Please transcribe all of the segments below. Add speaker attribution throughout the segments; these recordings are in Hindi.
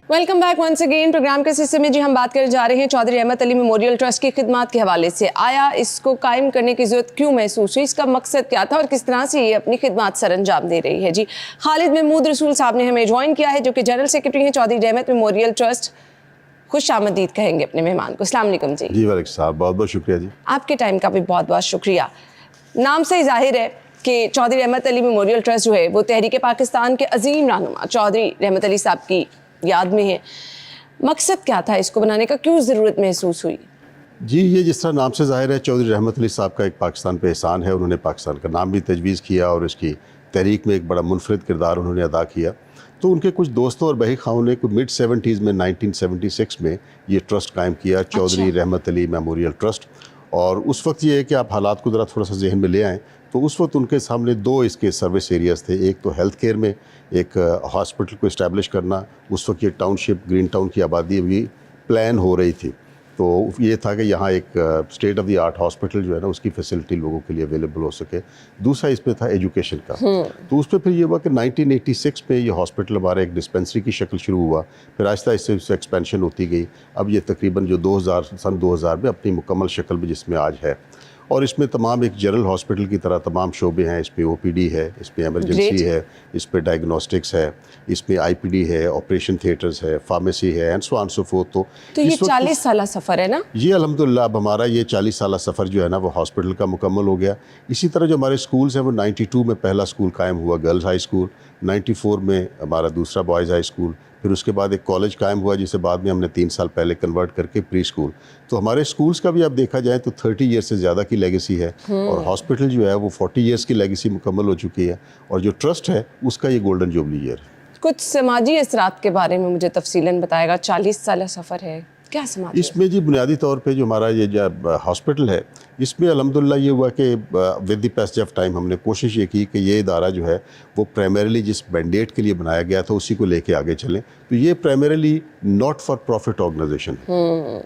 Speaker 1: Welcome back once again. Program के सिलसिले में जी हम बात करने जा रहे हैं चौधरी रहमत अली मेमोरियल ट्रस्ट की खिदमत के हवाले से। आया इसको कायम करने की ज़रूरत क्यों महसूस हुई, इसका मकसद क्या था और किस तरह से ये अपनी खिदमत सर अंजाम दे रही है। जी खालिद महमूद रसूल साहब ने हमें ज्वाइन किया है, जो कि जनरल सेक्रेटरी हैं चौधरी रहमत मेमोरियल ट्रस्ट। खुश आमदीद कहेंगे अपने मेहमान को। अस्सलाम वालेकुम जी।
Speaker 2: जी वालेकुम साहब, बहुत बहुत शुक्रिया जी।
Speaker 1: आपके टाइम का भी बहुत बहुत शुक्रिया। नाम से ही जाहिर है कि चौधरी रहमत अली मेमोरियल ट्रस्ट जो है वो तहरीक पाकिस्तान के अजीम रहनुमा चौधरी रहमत अली साहब की याद में है। मकसद क्या था इसको बनाने का, क्यों ज़रूरत महसूस हुई?
Speaker 2: जी, ये जिस तरह नाम से ज़ाहिर है, चौधरी रहमत अली साहब का एक पाकिस्तान पे एहसान है। उन्होंने पाकिस्तान का नाम भी तजवीज़ किया और इसकी तहरीक में एक बड़ा मुनफरिद किरदार उन्होंने अदा किया। तो उनके कुछ दोस्तों और बही खाओं ने मिड 70s में 1976 में ये ट्रस्ट कायम किया, चौधरी रहमत अली मेमोरियल ट्रस्ट। और उस वक्त ये है कि आप हालात को ज़रा थोड़ा सा जहन में ले आएँ, तो उस वक्त उनके सामने दो इसके सर्विस एरियाज़ थे। एक तो हेल्थ केयर में एक हॉस्पिटल को इस्टेब्लिश करना, उस वक्त ये टाउनशिप ग्रीन टाउन की आबादी भी प्लान हो रही थी। तो ये था कि यहाँ एक state of the art hospital जो है ना, उसकी फैसिलिटी लोगों के लिए अवेलेबल हो सके। दूसरा इस पे था एजुकेशन का। तो उस पर फिर ये हुआ कि 1986 में ये हॉस्पिटल हमारा एक डिस्पेंसरी की शक्ल शुरू हुआ, फिर आहिस्ता आहिस्ता इससे एक्सपेंशन होती गई। अब ये तकरीबन जो सन 2000 में अपनी मुकम्मल शक्ल में जिसमें आज है। और इसमें तमाम एक जनरल हॉस्पिटल की तरह तमाम शोबे हैं। इसमें ओपीडी है, इसमें एमरजेंसी है, इस पे डायग्नोस्टिक्स है, इसमें आईपीडी है, ऑपरेशन थिएटर्स है, फार्मेसी है and so on so fourth. तो
Speaker 1: ये 40 साल सफ़र है ना?
Speaker 2: ये अल्हम्दुलिल्लाह अब हमारा ये 40 साल सफ़र जो है ना वो हॉस्पिटल का मुकम्मल हो गया। इसी तरह जो हमारे स्कूल्स हैं वो 92 में पहला स्कूल कायम हुआ, गर्ल्स हाई स्कूल। 94 में हमारा दूसरा बॉयज़ हाई स्कूल। फिर उसके बाद एक कॉलेज कायम हुआ, जिसे बाद में हमने 3 साल पहले कन्वर्ट करके प्री स्कूल। तो हमारे स्कूल्स का भी अब देखा जाए तो 30 ईयर्स से ज़्यादा की लेगेसी है। और हॉस्पिटल जो है वो 40 ईयर्स की लेगेसी मुकम्मल हो चुकी है। और जो ट्रस्ट है उसका ये गोल्डन जुबली ईयर है।
Speaker 1: कुछ समाजी असरात के बारे में मुझे तफसीलन बताएगा। 40 साल सफ़र है, क्या समाजी?
Speaker 2: इसमें जी बुनियादी तौर पे जो हमारा ये जो हॉस्पिटल है, इसमें अल्हम्दुलिल्लाह ये हुआ कि with the passage of time हमने कोशिश ये की कि ये इदारा जो है वो प्राइमरीली जिस मैंडेट के लिए बनाया गया था उसी को लेके आगे चलें। तो ये primarily not for profit organisation है।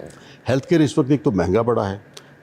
Speaker 2: हेल्थ केयर इस वक्त एक तो महंगा पड़ा है,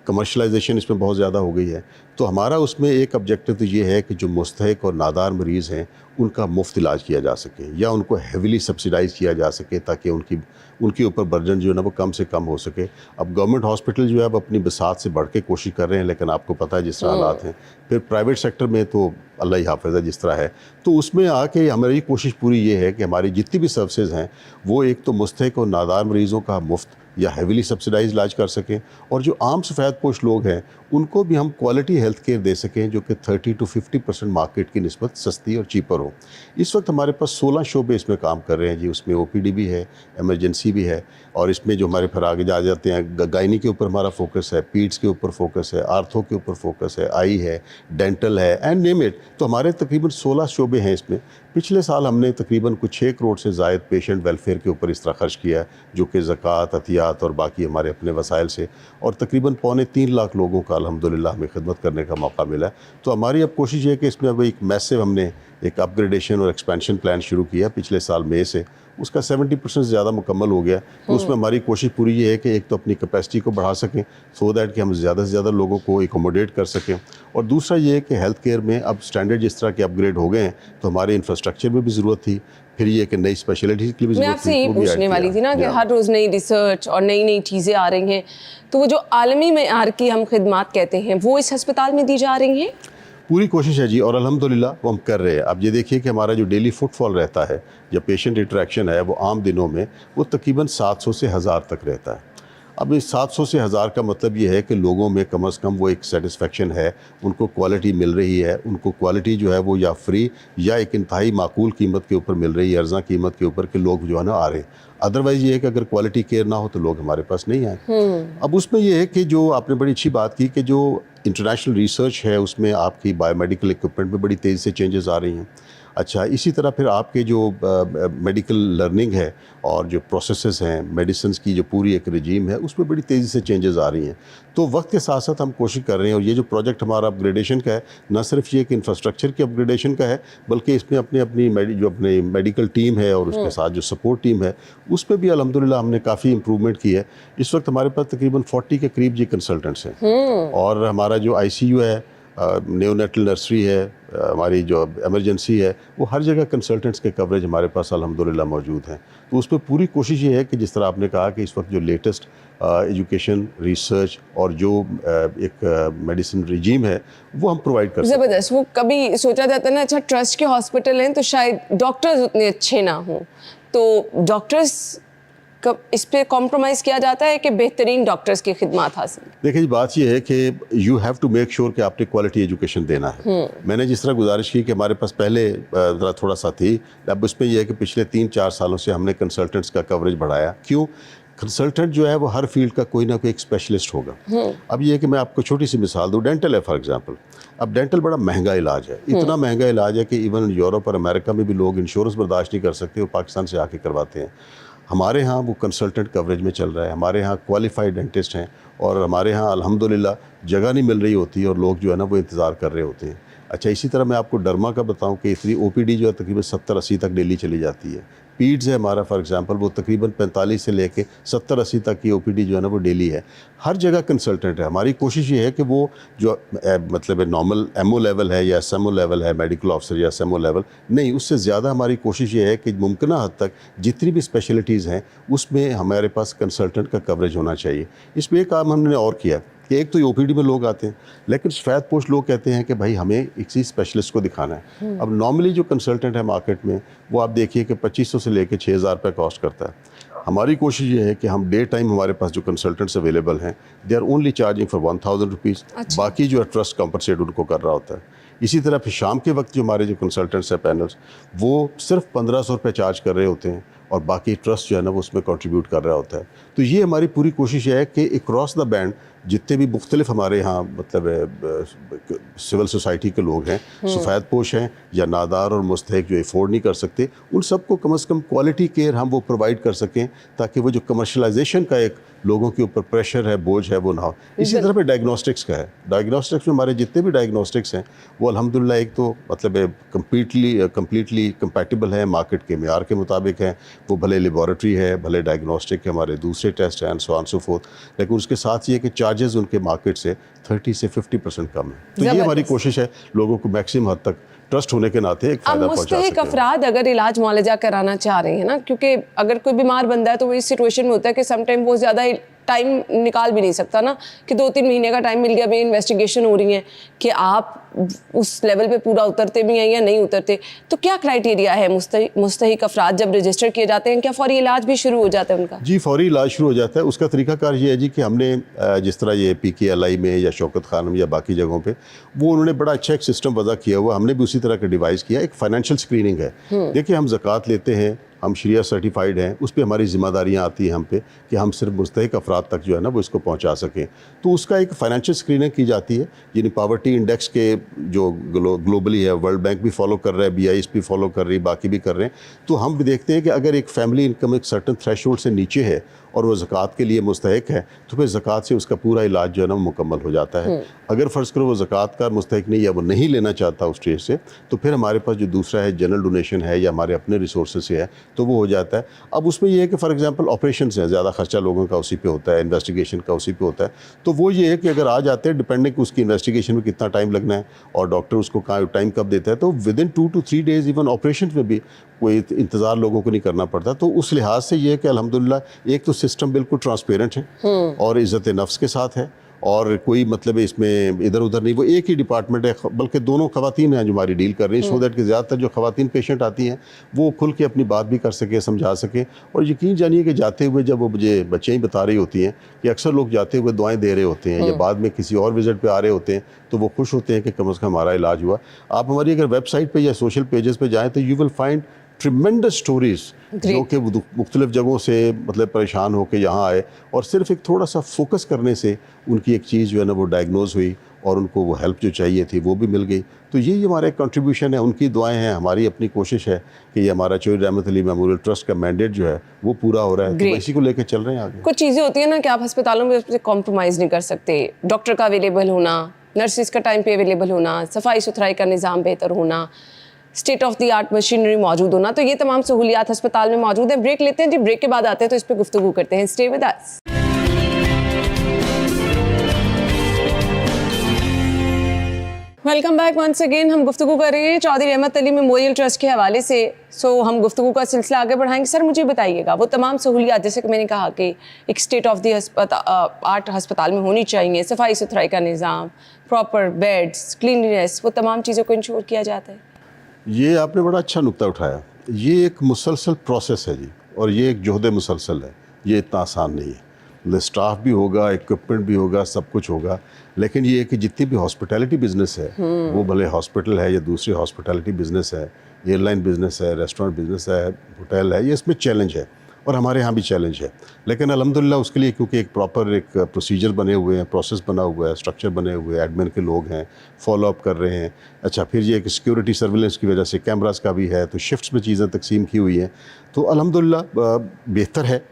Speaker 2: कमर्शलाइजेशन इसमें बहुत ज़्यादा हो गई है। तो हमारा उसमें एक ऑब्जेक्टिव तो ये है कि जो मुस्तहिक और नादार मरीज़ हैं उनका मुफ्त इलाज किया जा सके या उनको हेविली सब्सिडाइज़ किया जा सके, ताकि उनके ऊपर बर्डन जो है ना वो कम से कम हो सके। अब गवर्नमेंट हॉस्पिटल जो है अब अपनी बसात से बढ़ के कोशिश कर रहे हैं, लेकिन आपको पता है जिस तरह हालात हैं। फिर प्राइवेट सेक्टर में तो अल्लाह ही हाफ़िज़ है जिस तरह है। तो उसमें आके हमारी कोशिश पूरी ये है कि हमारी जितनी भी सर्विसेज हैं वो एक तो मुस्तहिक और नादार मरीज़ों का मुफ्त या हेविली सब्सिडाइज इलाज कर सकें, और जो आम सफ़ेद पोश लोग हैं उनको भी हम क्वालिटी हेल्थ केयर दे सकें जो कि 30 to 50% मार्केट की निस्बत सस्ती और चीपर हो। इस वक्त हमारे पास 16 शोबे इसमें काम कर रहे हैं जी। उसमें ओपीडी भी है, एमरजेंसी भी है, और इसमें जो हमारे फिर आगे जा जाते हैं गायनी के ऊपर हमारा फोकस है, पीड्स के ऊपर फोकस है, आर्थो के ऊपर फोकस है, आई है, डेंटल है एंड नेम इट। तो हमारे तकरीबन 16 शोबे हैं इसमें। पिछले साल हमने तकरीबन कुछ 6 करोड़ से ज़ायद पेशेंट वेलफेयर के ऊपर इस तरह खर्च किया है, जो कि ज़कात, अतियात और बाकी हमारे अपने वसाइल से, और तकरीबन 2.25 लाख लोगों का अल्हम्दुलिल्लाह हमें खिदमत करने का मौका मिला है। तो हमारी अब कोशिश ये है कि इसमें अब एक मैसिव हमने एक अपग्रेडेशन और एक्सपेंशन प्लान शुरू किया पिछले साल मई से। उसका 70% से ज़्यादा मुकम्मल हो गया। तो उसमें हमारी कोशिश पूरी ये है कि एक तो अपनी कैपेसिटी को बढ़ा सकें सो दैट कि हम ज़्यादा से ज़्यादा लोगों को एकोमोडेट कर सकें, और दूसरा ये है कि हेल्थ केयर में अब स्टैंडर्ड जिस तरह के अपग्रेड हो गए हैं तो हमारे इंफ्रास्ट्रक्चर में भी ज़रूरत थी। फिर ये कि नई स्पेशलिटीज़ की भी ज़रूरत थी।
Speaker 1: मैं आपसे यही पूछने वाली थी ना कि हर रोज़ नई रिसर्च और नई नई चीज़ें आ रही हैं, तो वो जो आलमी मेयार की हम खिदमात कहते हैं वो इस अस्पताल में दी जा रही हैं?
Speaker 2: पूरी कोशिश है जी, और अल्हम्दुलिल्लाह वो हम कर रहे हैं। अब ये देखिए कि हमारा जो डेली फुटफॉल रहता है या पेशेंट इंटरेक्शन है वो आम दिनों में वो तकरीबन 700 से 1000 तक रहता है। अब इस 700 से 1000 का मतलब ये है कि लोगों में कम से कम वो एक सेटिस्फेक्शन है, उनको क्वालिटी मिल रही है, उनको क्वालिटी जो है वो या फ्री या एक इंतहाई माकूल कीमत के ऊपर मिल रही है, अर्जा कीमत के ऊपर, कि लोग जो है ना आ रहे हैं। अदरवाइज़ ये है कि अगर क्वालिटी केयर ना हो तो लोग हमारे पास नहीं आए। अब उसमें ये है कि जो आपने बड़ी अच्छी बात की कि जो इंटरनेशनल रिसर्च है उसमें आपकी बायोमेडिकल इक्विपमेंट में बड़ी तेज़ी से चेंजेस आ रही हैं। अच्छा, इसी तरह फिर आपके जो मेडिकल लर्निंग है और जो प्रोसेसेस हैं, मेडिसिन्स की जो पूरी एक रजीम है, उसमें बड़ी तेज़ी से चेंजेस आ रही हैं। तो वक्त के साथ साथ हम कोशिश कर रहे हैं, और ये जो प्रोजेक्ट हमारा अपग्रेडेशन का है, न सिर्फ ये कि इंफ्रास्ट्रक्चर की अपग्रेडेशन का है, बल्कि इसमें अपनी जो अपनी मेडिकल टीम है और उसके साथ जो सपोर्ट टीम है, उस पर भी अल्हम्दुलिल्लाह हमने काफ़ी इंप्रूवमेंट की है। इस वक्त हमारे पास तकरीबन 40 के करीब जी कंसल्टेंट्स हैं, और हमारा जो ICU है नेओनेटल नर्सरी है, हमारी जो इमरजेंसी है, वो हर जगह कंसल्टेंट्स के कवरेज हमारे पास अल्हम्दुलिल्लाह मौजूद हैं। तो उस पर पूरी कोशिश ये है कि जिस तरह आपने कहा कि इस वक्त जो लेटेस्ट एजुकेशन, रिसर्च और जो एक मेडिसिन रिजीम है वो हम प्रोवाइड कर सकते हैं।
Speaker 1: ज़बरदस्त। वो कभी सोचा जाता है ना, अच्छा ट्रस्ट के हॉस्पिटल हैं तो शायद डॉक्टर्स उतने अच्छे ना हों, तो डॉक्टर्स इस पे कॉम्प्रोमाइज़ किया जाता है कि बेहतरीन डॉक्टर्स की खिदमत हासिल।
Speaker 2: देखिए जी, बात ये है कि you have to make sure कि आपने क्वालिटी एजुकेशन देना है। मैंने जिस तरह गुजारिश की कि हमारे पास पहले ज़रा थोड़ा सा थी, अब उसमें यह है कि पिछले 3-4 सालों से हमने कंसल्टेंट्स का कवरेज बढ़ाया। क्यों? कंसल्टेंट जो है वो हर फील्ड का कोई ना कोई एक स्पेशलिस्ट होगा। अब ये है कि मैं आपको छोटी सी मिसाल दूँ, डेंटल है फॉर एग्जांपल। अब डेंटल बड़ा महंगा इलाज है, इतना महंगा इलाज है कि इवन यूरोप और अमेरिका में भी लोग इंश्योरेंस बर्दाश्त नहीं कर सकते, वो पाकिस्तान से आके करवाते हैं। हमारे यहाँ वो कंसल्टेंट कवरेज में चल रहा है, हमारे यहाँ क्वालिफाइड डेंटिस्ट हैं और हमारे यहाँ अल्हम्दुलिल्लाह जगह नहीं मिल रही होती और लोग जो है ना वो इंतज़ार कर रहे होते हैं। अच्छा, इसी तरह मैं आपको डर्मा का बताऊं कि इतनी ओपीडी जो है तकरीबन 70-80 तक डेली चली जाती है। पीड्स है हमारा फॉर एग्जांपल, वो तकरीबन 45 से लेके 70-80 तक की ओपीडी जो है ना वो डेली है। हर जगह कंसल्टेंट है। हमारी कोशिश ये है कि वो जो मतलब नॉर्मल एमओ लेवल है या एसएमओ लेवल है, मेडिकल ऑफिसर या एसएमओ लेवल नहीं, उससे ज़्यादा हमारी कोशिश ये है कि मुमकिना हद तक जितनी भी स्पेशलिटीज़ हैं उसमें हमारे पास कंसल्टेंट का कवरेज होना चाहिए। इसमें एक काम हमने और किया कि एक तो ओपीडी में लोग आते हैं, लेकिन सफ़ेद पोश लोग कहते हैं कि भाई हमें किसी स्पेशलिस्ट को दिखाना है। अब नॉर्मली जो कंसल्टेंट है मार्केट में वो आप देखिए कि 2500 से लेकर 6000 रुपये कॉस्ट करता है। हमारी कोशिश ये है कि हम डे टाइम हमारे पास जो कंसल्टेंट्स अवेलेबल हैं they are only charging for 1000 rupees. बाकी जो है ट्रस्ट कंपनसेट उनको कर रहा होता है। इसी तरह फिर शाम के वक्त जो हमारे जो कंसल्टेंट्स हैं पैनल्स, वो सिर्फ 1500 रुपये चार्ज कर रहे होते हैं और बाकी ट्रस्ट जो है ना वो उसमें कंट्रीब्यूट कर रहा होता है। तो ये हमारी पूरी कोशिश है कि अक्रॉस द बैंड जितने भी मुख्तलिफ हमारे यहाँ मतलब सिविल सोसाइटी के लोग हैं, सफ़ेद पोश हैं या नादार और मुस्तहिक जो अफोर्ड नहीं कर सकते, उन सबको कम से कम क्वालिटी केयर हम वो प्रोवाइड कर सकें ताकि वो जो कमर्शलाइजेशन का एक लोगों के ऊपर प्रेशर है, बोझ है, वो ना हो। इसी तरह पे डायग्नोस्टिक्स का है। डायग्नोस्टिक्स में हमारे जितने भी डायग्नोस्टिक्स हैं वो अल्हम्दुलिल्लाह एक तो मतलब कम्प्लीटली कंपैटिबल है, मार्केट के मेयार के मुताबिक है। वो भले लेबॉरेटरी है, भले डायग्नोस्टिक के हमारे दूसरे टेस्ट हैं, सो ऑन सो फोर्थ, लेकिन उसके साथ ये कि चार्जेस उनके मार्केट से 30 से 50% कम है। तो ये हमारी कोशिश है लोगों को मैक्सिमम हद तक ट्रस्ट होने के नाते एक फ़ायदा पहुंचा सकें।
Speaker 1: मुस्तहिक अफराद अगर इलाज मुआलजा कराना चाह रहे हैं ना, क्योंकि अगर कोई बीमार बंदा है तो वो इस सिचुएशन में होता है कि समटाइम वो ज़्यादा टाइम निकाल भी नहीं सकता ना, कि 2-3 महीने का टाइम मिल गया, अभी इन्वेस्टिगेशन हो रही है कि आप उस लेवल पे पूरा उतरते भी हैं या नहीं उतरते, तो क्या क्राइटेरिया है मुस्तहिक अफराद जब रजिस्टर किए जाते हैं, क्या फौरी इलाज भी शुरू हो जाता है उनका?
Speaker 2: जी, फौरी इलाज शुरू हो जाता है। उसका तरीकाकार ये है जी कि हमने जिस तरह ये PKLI में या शौकत खानम या बाकी जगहों पे वो उन्होंने बड़ा अच्छा एक सिस्टम वज़ा किया हुआ, हमने भी उसी तरह का डिवाइस किया। एक फाइनेंशियल स्क्रीनिंग है। देखिए, हम ज़कात लेते हैं, हम शरिया सर्टिफाइड हैं, उस पर हमारी ज़िम्मेदारियाँ आती हैं हम पे कि हम सिर्फ मुस्तहिक अफराद तक जो है ना वो इसको पहुँचा सकें। तो उसका एक फ़ाइनेंशियल स्क्रीनिंग की जाती है, यानी पावर्टी इंडेक्स के जो ग्लोबली है, वर्ल्ड बैंक भी फॉलो कर रहा है, BIS भी फॉलो कर रही है, बाकी भी कर रहे हैं। तो हम भी देखते हैं कि अगर एक फैमिली इनकम एक सर्टन थ्रेशोल्ड से नीचे है और वो ज़कात के लिए मुस्तहिक है तो फिर ज़कात से उसका पूरा इलाज जो है ना मुकम्मल हो जाता है। अगर फ़र्ज़ करो वो ज़कात का मुस्तहिक नहीं या वो नहीं लेना चाहता उस स्टेज से, तो फिर हमारे पास जो दूसरा है जनरल डोनेशन है या हमारे अपने रिसोर्सेज से है तो वो हो जाता है। अब उसमें ये है कि फ़ॉर एग्जांपल ऑपरेशन है, ज़्यादा खर्चा लोगों का उसी पे होता है, इन्वेस्टिगेशन का उसी पे होता है। तो वो ये है कि अगर आ जाते हैं, डिपेंडिंग उसकी इन्वेस्टिगेशन में कितना टाइम लगना है और डॉक्टर उसको टाइम कब देता है, तो within 2 to 3 days even operation में भी कोई इंतज़ार लोगों को नहीं करना पड़ता। तो उस लिहाज से ये है कि अल्हम्दुलिल्लाह एक तो सिस्टम बिल्कुल ट्रांसपेरेंट है और इज़्ज़त नफ्स के साथ है और कोई मतलब इसमें इधर उधर नहीं, वो एक ही डिपार्टमेंट है, बल्कि दोनों ख़वातीन हैं जो हमारी डील कर रही हैं, सो दैट कि ज़्यादातर जो ख़वातीन पेशेंट आती हैं वो खुल के अपनी बात भी कर सके, समझा सके। और यकीन जानिए कि जाते हुए जब वो मुझे बच्चियाँ ही बता रही होती हैं कि अक्सर लोग जाते हुए दुआएं दे रहे होते हैं या बाद में किसी और विज़िट पे आ रहे होते हैं तो वो खुश होते हैं कि कम से कम हमारा इलाज हुआ। आप हमारी अगर वेबसाइट पर या सोशल पेजेस पर जाएँ तो you will find tremendous stories जो कि मुख्तलिफ जगहों से मतलब परेशान होकर यहाँ आए और सिर्फ एक थोड़ा सा फोकस करने से उनकी एक चीज़ जो है ना वो डायग्नोज हुई और उनको वो हेल्प जो चाहिए थी वो भी मिल गई। तो ये हमारा एक कंट्रीब्यूशन है, उनकी दुआएं हैं, हमारी अपनी कोशिश है कि ये हमारा चौधरी रहमत अली मेमोरियल ट्रस्ट का मैंडेट जो है वो पूरा हो रहा है। तो इसी को लेकर चल रहे हैं आगे।
Speaker 1: कुछ चीज़ें होती हैं ना कि आप अस्पतालों में उससे कॉम्प्रोमाइज़ नहीं कर सकते, डॉक्टर का अवेलेबल होना, नर्सिस का टाइम पे अवेलेबल होना, सफाई सुथराई का निज़ाम बेहतर होना, state of the art machinery मौजूद होना, तो ये तमाम सहूलियात अस्पताल में मौजूद है। ब्रेक लेते हैं जी, ब्रेक के बाद आते हैं तो इस पर गुफ्तगू करते हैं। Stay with us. Welcome back once again. हम गुफ्तगू कर रहे हैं चौधरी अहमद अली मेमोरियल ट्रस्ट के हवाले से। हम गुफ्तगू का सिलसिला आगे बढ़ाएंगे। सर मुझे बताइएगा वो तमाम सहूलियात जैसे कि मैंने कहा कि एक स्टेट ऑफ द आर्ट अस्पताल में होनी चाहिए, सफाई सुथराई का निज़ाम, प्रॉपर बेड्स, क्लीनलीनेस, वो तमाम चीज़ों को इंश्योर किया जाता है।
Speaker 2: ये आपने बड़ा अच्छा नुक्ता उठाया। ये एक मुसलसल प्रोसेस है जी, और ये एक जोहद मुसलसल है। ये इतना आसान नहीं है। मतलब स्टाफ भी होगा, इक्विपमेंट भी होगा, सब कुछ होगा, लेकिन ये है कि जितनी भी हॉस्पिटैलिटी बिजनेस है, वो भले हॉस्पिटल है या दूसरी हॉस्पिटैलिटी बिजनेस है, एयरलाइन बिजनेस है, रेस्टोरेंट बिजनेस है, होटल है, ये इसमें चैलेंज है और हमारे यहाँ भी चैलेंज है। लेकिन अल्हम्दुलिल्लाह उसके लिए क्योंकि एक प्रॉपर एक प्रोसीजर बने हुए हैं, प्रोसेस बना हुआ है, स्ट्रक्चर बने हुए हैं, एडमिन के लोग हैं, फॉलो अप कर रहे हैं। अच्छा, फिर ये एक सिक्योरिटी सर्विलेंस की वजह से कैमरास का भी है, तो शिफ्ट्स में चीज़ें तकसीम की हुई हैं, तो अल्हम्दुलिल्लाह बेहतर है।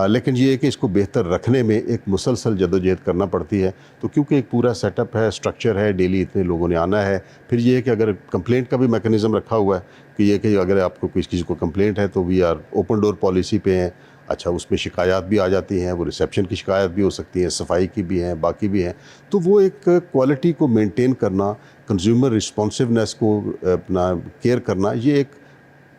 Speaker 2: लेकिन ये है कि इसको बेहतर रखने में एक मुसलसल जदोजहद करना पड़ती है। तो क्योंकि एक पूरा सेटअप है, स्ट्रक्चर है, डेली इतने लोगों ने आना है। फिर ये है कि अगर कंप्लेंट का भी मैकेनिज़्म रखा हुआ है कि ये कि अगर आपको किसी को कंप्लेंट है तो we are open door policy पे हैं। अच्छा, उसमें शिकायत भी आ जाती हैं, वो रिसेप्शन की शिकायत भी हो सकती है, सफाई की भी हैं, बाकी भी हैं। तो वो एक क्वालिटी को मेंटेन करना, कंज्यूमर रिस्पॉन्सिवनेस को अपना केयर करना, ये एक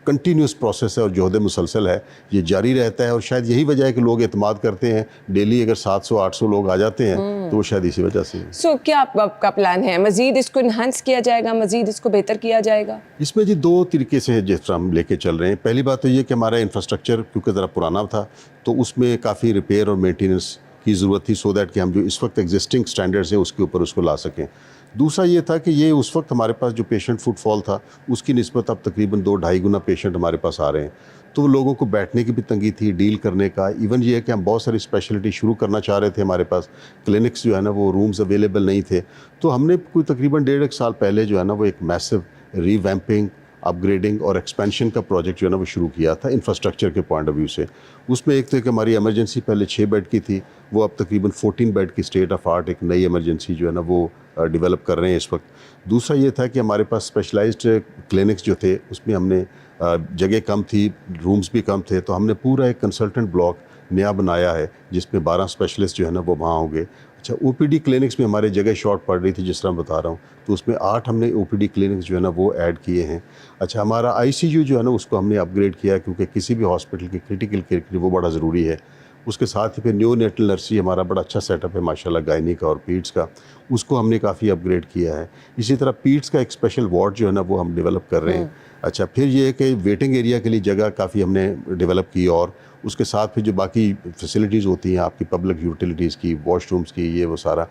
Speaker 2: कंटिन्यूस प्रोसेस है और जोहद मुसलसल है, ये जारी रहता है। और शायद यही वजह है कि लोग एतमाद करते हैं। डेली अगर 700-800 लोग आ जाते हैं तो वो शायद इसी वजह से।
Speaker 1: क्या आपका प्लान है? मज़ीद इसको इन्हांस किया जाएगा, मज़ीद इसको बेहतर किया जाएगा?
Speaker 2: इसमें जी दो तरीके से है जिस तरह हम लेके चल रहे हैं। पहली बात तो ये कि हमारा इंफ्रास्ट्रक्चर क्योंकि ज़रा पुराना था, तो उसमें काफ़ी रिपेयर और मेंटेनेंस की ज़रूरत थी, सो दैट कि हम जो इस वक्त एग्जिस्टिंग स्टैंडर्ड्स हैं उसके ऊपर उसको ला सकें। दूसरा ये था कि ये उस वक्त हमारे पास जो पेशेंट फुटफॉल था उसकी निस्बत अब तकरीबन 2-2.5 गुना पेशेंट हमारे पास आ रहे हैं। तो लोगों को बैठने की भी तंगी थी, डील करने का। इवन ये है कि हम बहुत सारी स्पेशलिटी शुरू करना चाह रहे थे, हमारे पास क्लिनिक्स जो है ना वो रूम्स अवेलेबल नहीं थे। तो हमने कोई तकरीबन 1.5 साल पहले जो है ना वो एक मैसिव रीवैम्पिंग, अपग्रेडिंग और एक्सपेंशन का प्रोजेक्ट जो है ना वो शुरू किया था इंफ्रास्ट्रक्चर के पॉइंट ऑफ व्यू से। उसमें एक तो कि हमारी इमरजेंसी पहले 6 बेड की थी, वो अब तकरीबन 14 बेड की स्टेट ऑफ आर्ट एक नई इमरजेंसी जो है ना वो डेवलप कर रहे हैं इस वक्त। दूसरा ये था कि हमारे पास स्पेशलाइज्ड क्लिनिक्स जो थे उसमें हमने जगह कम थी, रूम्स भी कम थे, तो हमने पूरा एक कंसल्टेंट ब्लॉक नया बनाया है जिसमें 12 स्पेशलिस्ट जो है ना वो वहाँ होंगे। अच्छा, ओपीडी क्लिनिक्स में हमारे जगह शॉर्ट पड़ रही थी जिस तरह बता रहा हूँ, तो उसमें 8 हमने ओपीडी क्लिनिक्स जो है ना वो ऐड किए हैं। अच्छा, हमारा आईसीयू जो है ना उसको हमने अपग्रेड किया क्योंकि किसी भी हॉस्पिटल की क्रिटिकल केयर के लिए वो बड़ा ज़रूरी है। उसके साथ ही फिर न्यू नेटल नर्सरी हमारा बड़ा अच्छा सेटअप है माशाल्लाह, गायनी का और पीड्स का, उसको हमने काफ़ी अपग्रेड किया है। इसी तरह पीड्स का एक स्पेशल वार्ड जो है ना वो हम डेवलप कर रहे हैं। अच्छा, फिर ये है कि वेटिंग एरिया के लिए जगह काफ़ी हमने डेवलप की, और उसके साथ फिर जो बाकी फैसिलिटीज़ होती हैं आपकी पब्लिक यूटिलिटीज़ की, वॉशरूम्स की, ये वो सारा।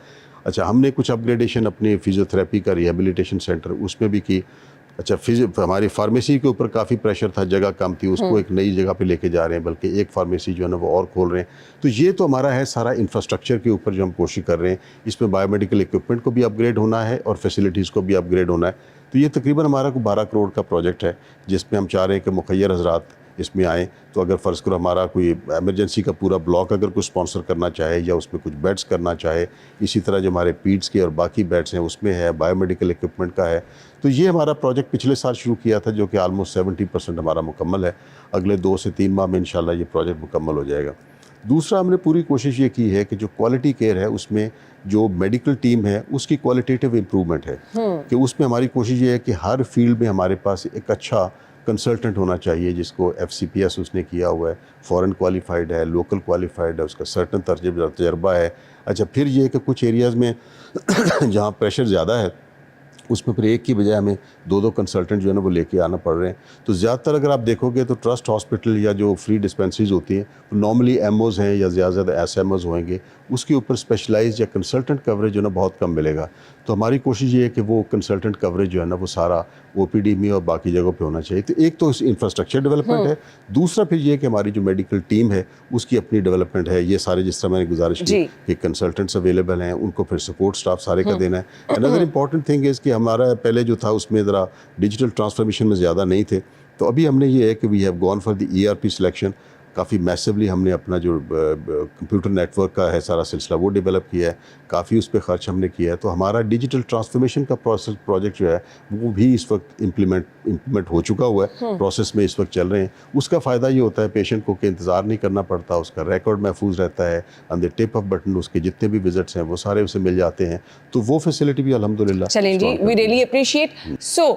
Speaker 2: अच्छा, हमने कुछ अपग्रेडेशन अपने फिजियोथेरेपी का रिहेबिलिटेशन सेंटर उसमें भी की। अच्छा, हमारी फार्मेसी के ऊपर काफ़ी प्रेशर था, जगह कम थी, उसको एक नई जगह पे लेके जा रहे हैं, बल्कि एक फार्मेसी जो है ना वो और खोल रहे हैं। तो ये तो हमारा है सारा इंफ्रास्ट्रक्चर के ऊपर जो हम कोशिश कर रहे हैं। इसमें बायोमेडिकल इक्विपमेंट को भी अपग्रेड होना है और फैसिलिटीज़ को भी अपग्रेड होना है। तो ये तकरीबन हमारा को 12 करोड़ का प्रोजेक्ट है जिसमें हम चाह रहे हैं कि मुखय्यर हज़रात इसमें आएँ। तो अगर फ़र्ज़ करो हमारा कोई एमरजेंसी का पूरा ब्लॉक अगर कोई स्पॉन्सर करना चाहे या उसमें कुछ बेड्स करना चाहे, इसी तरह जो हमारे पीड्स के और बाकी बेड्स हैं उसमें है, बायोमेडिकल इक्विपमेंट का है। तो ये हमारा प्रोजेक्ट पिछले साल शुरू किया था जो कि आलमोस्ट 70% हमारा मुकम्मल है। अगले 2 से 3 माह में इंशाल्लाह ये प्रोजेक्ट मुकम्मल हो जाएगा। दूसरा, हमने पूरी कोशिश ये की है कि जो क्वालिटी केयर है उसमें जो मेडिकल टीम है उसकी क्वालिटेटिव इम्प्रूवमेंट है कि उसमें हमारी कोशिश ये है कि हर फील्ड में हमारे पास एक अच्छा कंसल्टेंट होना चाहिए जिसको FCPS उसने किया हुआ है, फॉरेन क्वालिफाइड है, लोकल क्वालिफाइड है, उसका सर्टन तजर्बा है। अच्छा, फिर ये कि कुछ एरियाज़ में जहाँ प्रेशर ज़्यादा है उसमें फिर एक की बजाय हमें 2-2 कंसल्टेंट जो है ना वो लेके आना पड़ रहे हैं। तो ज़्यादातर अगर आप देखोगे तो ट्रस्ट हॉस्पिटल या जो फ्री डिस्पेंसरीज होती हैं नॉर्मली MOs हैं या ज़्यादा SMOs होंगे, उसके ऊपर स्पेशलाइज या कंसल्टेंट कवरेज जो है ना बहुत कम मिलेगा। तो हमारी कोशिश ये है कि वो कंसल्टेंट कवरेज जो है ना वो सारा OPD में और बाकी जगहों पे होना चाहिए। तो एक तो इंफ्रास्ट्रक्चर डेवलपमेंट है, दूसरा फिर ये है कि हमारी जो मेडिकल टीम है उसकी अपनी डेवलपमेंट है। ये सारे जिस तरह मैंने गुजारिश की कि कंसल्टेंट्स अवेलेबल हैं, उनको फिर सपोर्ट स्टाफ सारे का देना है। अनदर इम्पॉर्टेंट थिंग इज़ कि हमारा पहले जो था उसमें ज़रा डिजिटल ट्रांसफॉर्मेशन में ज़्यादा नहीं थे, तो अभी हमने ये है कि we have gone for the ERP selection. काफ़ी मैसिवली हमने अपना जो कंप्यूटर नेटवर्क का है सारा सिलसिला वो डेवलप किया है, काफ़ी उस पर ख़र्च हमने किया है। तो हमारा डिजिटल ट्रांसफॉर्मेशन का प्रोजेक्ट जो है वो भी इस वक्त इम्प्लीमेंट हो चुका हुआ है, प्रोसेस में इस वक्त चल रहे हैं। उसका फ़ायदा ये होता है पेशेंट को कि इंतज़ार नहीं करना पड़ता, उसका रिकॉर्ड महफूज रहता है, on the tip off button उसके जितने भी विजिट्स हैं वो सारे उसे मिल जाते हैं। तो वो फैसिलिटी भी अल्हम्दुलिल्लाह।
Speaker 1: चलें जी, we really appreciate. So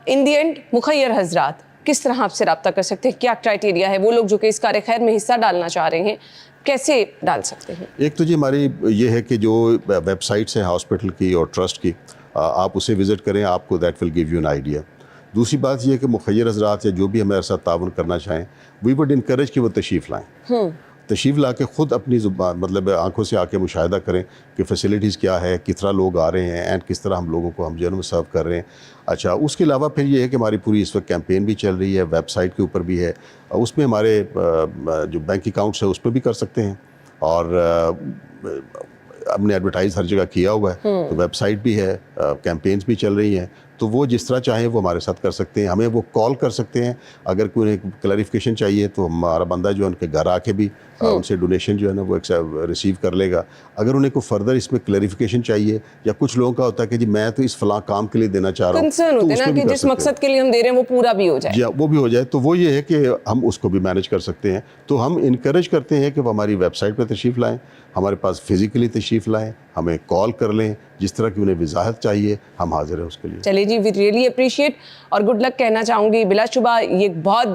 Speaker 1: in the end मुखय्यर हजरात किस तरह आपसे रब्ता कर सकते हैं, क्या क्राइटेरिया है? वो लोग जो कि इस कार्य खैर में हिस्सा डालना चाह रहे हैं कैसे डाल सकते हैं?
Speaker 2: एक तो जी हमारी ये है कि जो वेबसाइट्स हैं हॉस्पिटल की और ट्रस्ट की, आप उसे विज़िट करें, आपको that will give you an idea. दूसरी बात ये है कि मुखय्यर हज़रात या जो भी हमारे साथ ताउन करना चाहें, वी वुड इनकरेज कि वो तशरीफ़ लाएँ, तशरीफ़ ला के ख़ुद अपनी ज़ुबान मतलब आंखों से आके मुशाहिदा करें कि फ़ैसिलिटीज़ क्या है, कितना लोग आ रहे हैं एंड किस तरह हम लोगों को हम जो है सर्व कर रहे हैं। अच्छा, उसके अलावा फिर ये है कि हमारी पूरी इस वक्त कैंपेन भी चल रही है, वेबसाइट के ऊपर भी है, उसमें हमारे जो बैंक अकाउंट्स है उस पर भी कर सकते हैं और हमने एडवर्टाइज़ हर जगह किया हुआ है, तो वेबसाइट भी है, कैंपेन्स भी चल रही हैं। तो वो जिस तरह चाहें वो हमारे साथ कर सकते हैं, हमें वो कॉल कर सकते हैं। अगर कोई क्लैरिफिकेशन चाहिए तो हमारा बंदा जो है उनके घर आके भी उनसे डोनेशन जो है ना वो रिसीव कर लेगा। अगर उन्हें कोई फर्दर इसमें क्लैरिफिकेशन चाहिए या कुछ लोगों का होता है कि जी मैं तो इस फलां काम के लिए देना चाह रहा हूँ,
Speaker 1: कंसर्न
Speaker 2: तो
Speaker 1: होते हैं
Speaker 2: उसमें
Speaker 1: ना
Speaker 2: भी
Speaker 1: कि
Speaker 2: कर
Speaker 1: जिस
Speaker 2: सकते हैं।
Speaker 1: मकसद के लिए हम दे रहे हैं वो पूरा भी हो जाए।
Speaker 2: जी हाँ, वो भी हो जाए। तो वो ये है कि हम उसको भी मैनेज कर सकते हैं। तो हम इनकरेज करते हैं कि वो हमारी वेबसाइट पर तशरीफ़ लाएँ, हमारे पास फिज़िकली तशरीफ़ लाएँ, हमें कॉल कर लें, जिस तरह की उन्हें वजाहत चाहिए हम हाजिर हैं उसके लिए।
Speaker 1: चलिए जी, वी रियली अप्रिशिएट और गुड लक कहना चाहूँगी। बिलाशुबा ये एक बहुत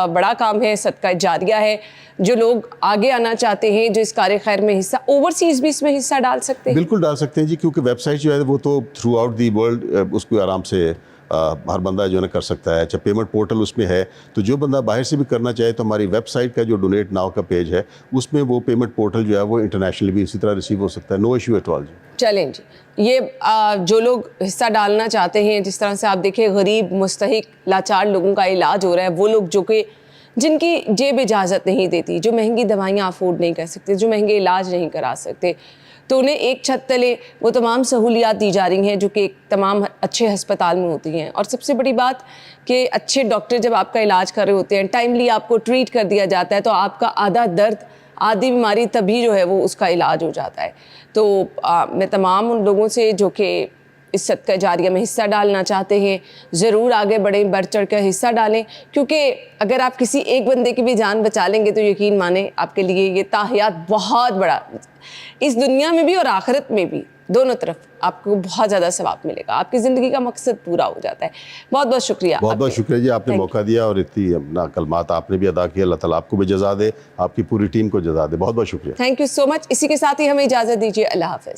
Speaker 1: बड़ा काम है, सदका जारिया है। जो लोग आगे आना चाहते हैं, जो इस कार्य खैर में हिस्सा, ओवरसीज़ भी इसमें हिस्सा डाल सकते हैं?
Speaker 2: बिल्कुल डाल सकते हैं जी, क्योंकि वेबसाइट जो है वो तो थ्रू आउट दी वर्ल्ड उसको आराम से हर बंदा जो है ना कर सकता है। अच्छा, पेमेंट पोर्टल उसमें है, तो जो बंदा बाहर से भी करना चाहे तो हमारी वेबसाइट का जो डोनेट नाउ का पेज है उसमें वो पेमेंट पोर्टल जो है वो इंटरनेशनली भी इसी तरह रिसीव हो सकता है। नो इशू एट ऑल जी।
Speaker 1: चलें जी, ये जो लोग हिस्सा डालना चाहते हैं, जिस तरह से आप देखिए गरीब मुस्तहिक लाचार लोगों का इलाज हो रहा है, वो लोग जो कि जिनकी जेब इजाज़त नहीं देती, जो महंगी दवाइयाँ अफोर्ड नहीं कर सकते, जो महंगे इलाज नहीं करा सकते, तो उन्हें एक छत तले वो तमाम सहूलियात दी जा रही हैं जो कि तमाम अच्छे अस्पताल में होती हैं। और सबसे बड़ी बात कि अच्छे डॉक्टर जब आपका इलाज कर रहे होते हैं, टाइमली आपको ट्रीट कर दिया जाता है, तो आपका आधा दर्द आधी बीमारी तभी जो है वो उसका इलाज हो जाता है। तो मैं तमाम उन लोगों से जो कि इस सदका जारिया में हिस्सा डालना चाहते हैं, ज़रूर आगे बढ़ें, बढ़ चढ़ कर हिस्सा डालें, क्योंकि अगर आप किसी एक बंदे की भी जान बचा लेंगे तो यकीन माने आपके लिए ये ताहियात बहुत बड़ा, इस दुनिया में भी और आखिरत में भी, दोनों तरफ आपको बहुत ज़्यादा सवाब मिलेगा, आपकी ज़िंदगी का मकसद पूरा हो जाता है। बहुत बहुत शुक्रिया।
Speaker 2: बहुत बहुत शुक्रिया जी, आपने मौका दिया और इतनी अपना कलमात आपने भी अदा किया। अल्लाह ताला आपको भी जज़ा दे, आपकी पूरी टीम को जज़ा दे। बहुत बहुत शुक्रिया।
Speaker 1: Thank you so much. इसी के साथ ही हमें इजाज़त दीजिए। अल्लाह हाफ़िज़।